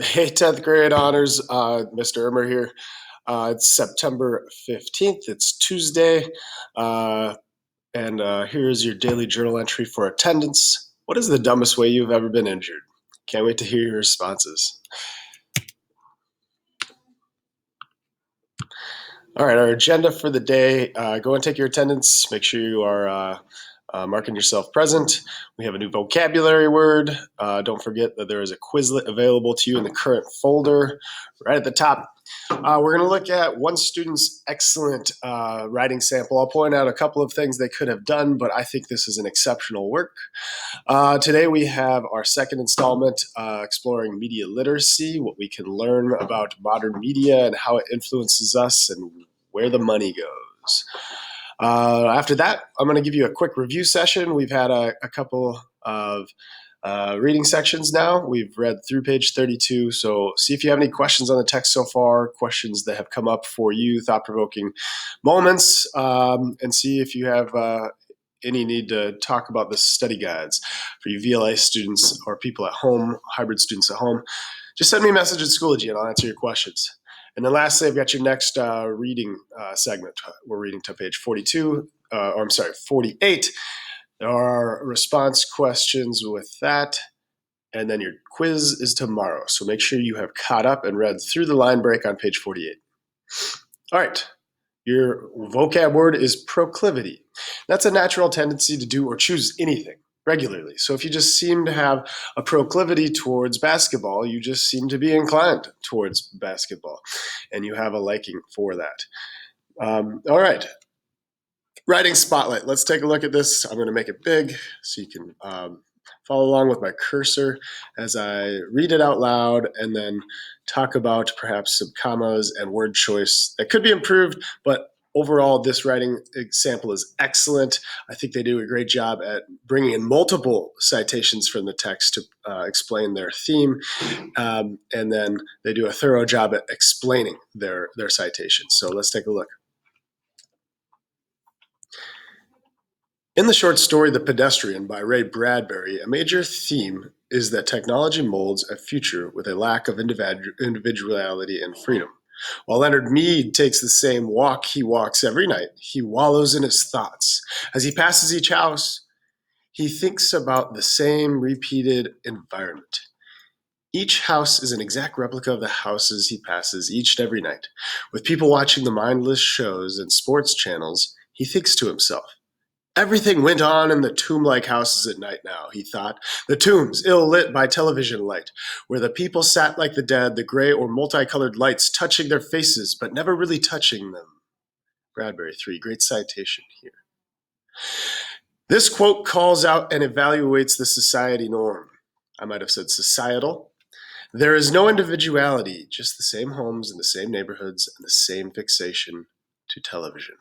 Hey, 10th grade honors, Mr. Ermer here. It's September 15th. It's Tuesday. Uh, and here's your daily journal entry for attendance. What is the dumbest way you've ever been injured? Can't wait to hear your responses. All right, our agenda for the day, go and take your attendance. Make sure you are marking yourself present. We have a new vocabulary word. Don't forget that there is a Quizlet available to you in the current folder right at the top. We're going to look at one student's excellent writing sample. I'll point out a couple of things they could have done, but I think this is an exceptional work. Today we have our second installment, exploring media literacy, what we can learn about modern media and how it influences us and where the money goes. After that, I'm going to give you a quick review session. We've had a couple of reading sections now. We've read through page 32, so see if you have any questions on the text so far, questions that have come up for you, thought-provoking moments, and see if you have any need to talk about the study guides for you VLA students or people at home, hybrid students at home. Just send me a message at Schoology and I'll answer your questions. And then lastly, I've got your next reading segment. We're reading to page 48. There are response questions with that. And then your quiz is tomorrow. So make sure you have caught up and read through the line break on page 48. All right. Your vocab word is proclivity. That's a natural tendency to do or choose anything regularly. So if you just seem to have a proclivity towards basketball, you just seem to be inclined towards basketball, and you have a liking for that. All right. Writing spotlight. Let's take a look at this. I'm going to make it big so you can follow along with my cursor as I read it out loud and then talk about perhaps some commas and word choice that could be improved, but overall this writing example is excellent. I think they do a great job at bringing in multiple citations from the text to explain their theme, and then they do a thorough job at explaining their citations. So let's take a look. In the short story The Pedestrian by Ray Bradbury, a major theme is that technology molds a future with a lack of individuality and freedom. While Leonard Mead takes the same walk he walks every night, he wallows in his thoughts. As he passes each house, he thinks about the same repeated environment. Each house is an exact replica of the houses he passes each and every night. With people watching the mindless shows and sports channels, he thinks to himself, everything went on in the tomb-like houses at night now, he thought. The tombs, ill-lit by television light, where the people sat like the dead, the gray or multicolored lights touching their faces, but never really touching them. Bradbury 3, great citation here. This quote calls out and evaluates the society norm. I might have said societal. There is no individuality, just the same homes and the same neighborhoods and the same fixation to television.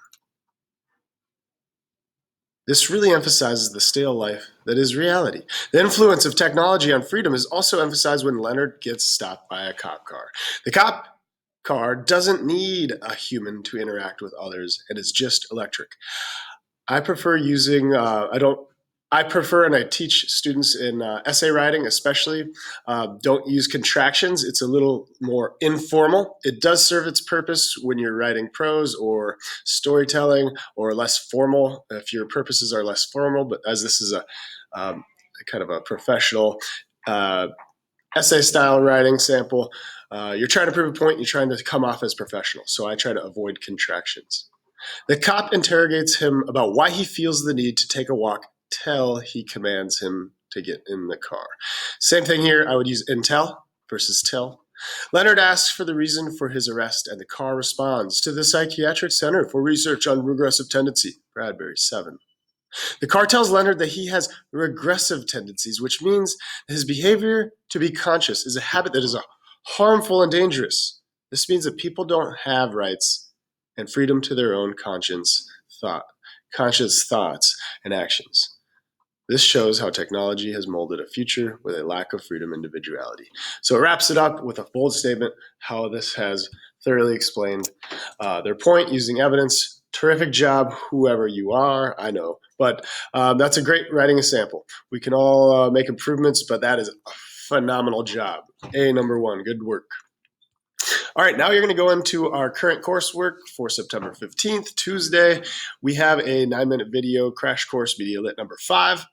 This really emphasizes the stale life that is reality. The influence of technology on freedom is also emphasized when Leonard gets stopped by a cop car. The cop car doesn't need a human to interact with others, and it's just electric. I prefer using, I prefer, and I teach students in essay writing especially, don't use contractions. It's a little more informal. It does serve its purpose when you're writing prose or storytelling or less formal, if your purposes are less formal, but as this is a kind of a professional essay style writing sample, you're trying to prove a point, you're trying to come off as professional. So I try to avoid contractions. The cop interrogates him about why he feels the need to take a walk till he commands him to get in the car. Same thing here, I would use intel versus till. Leonard asks for the reason for his arrest, and the car responds, to the Psychiatric Center for Research on Regressive Tendency, Bradbury 7. The car tells Leonard that he has regressive tendencies, which means that his behavior to be conscious is a habit that is harmful and dangerous. This means that people don't have rights and freedom to their own conscious thoughts and actions. This shows how technology has molded a future with a lack of freedom and individuality. So it wraps it up with a bold statement how this has thoroughly explained their point using evidence. Terrific job, whoever you are, I know. But that's a great writing sample. We can all make improvements, but that is a Phenomenal job. A number 1, good work. All right, now you're going to go into our current coursework for September 15th, Tuesday. We have a 9-minute video crash course, Media Lit number 5.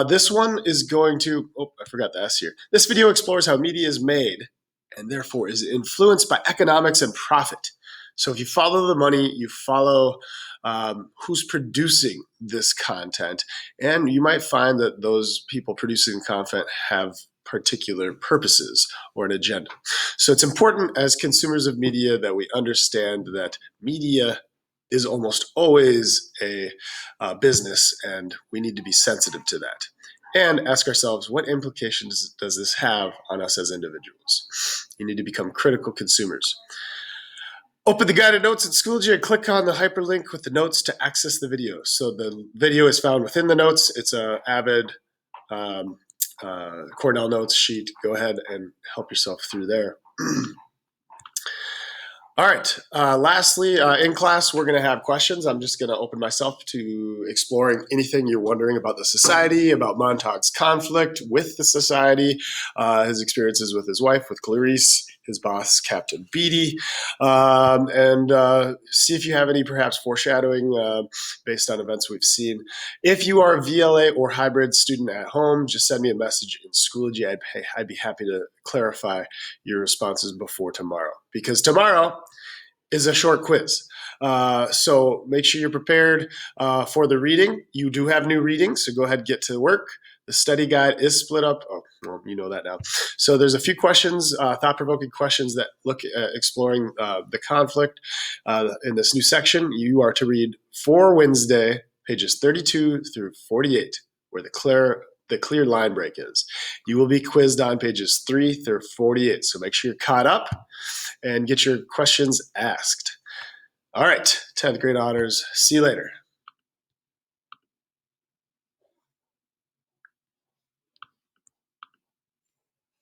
This one is going to, I forgot the S here. This video explores how media is made and therefore is influenced by economics and profit. So if you follow the money, you follow who's producing this content, and you might find that those people producing content have particular purposes or an agenda. So it's important as consumers of media that we understand that media is almost always a business, and we need to be sensitive to that. And ask ourselves, what implications does this have on us as individuals? You need to become critical consumers. Open the guided notes at Schoology and click on the hyperlink with the notes to access the video. So the video is found within the notes. It's a Avid Cornell Notes sheet. Go ahead and help yourself through there. All right. Lastly, in class, we're going to have questions. I'm just going to open myself to exploring anything you're wondering about the society, about Montauk's conflict with the society, his experiences with his wife, with Clarice, his boss, Captain Beatty, and see if you have any perhaps foreshadowing based on events we've seen. If you are a VLA or hybrid student at home, just send me a message in Schoology. I'd be happy to clarify your responses before tomorrow, because tomorrow is a short quiz. So make sure you're prepared for the reading. You do have new readings, so go ahead and get to work. The study guide is split up. Oh, well, you know that now. So there's a few questions, thought-provoking questions that look at exploring the conflict in this new section. You are to read for Wednesday, pages 32 through 48, where the clear line break is. You will be quizzed on pages 3 through 48, so make sure you're caught up and get your questions asked. All right, 10th grade honors. See you later.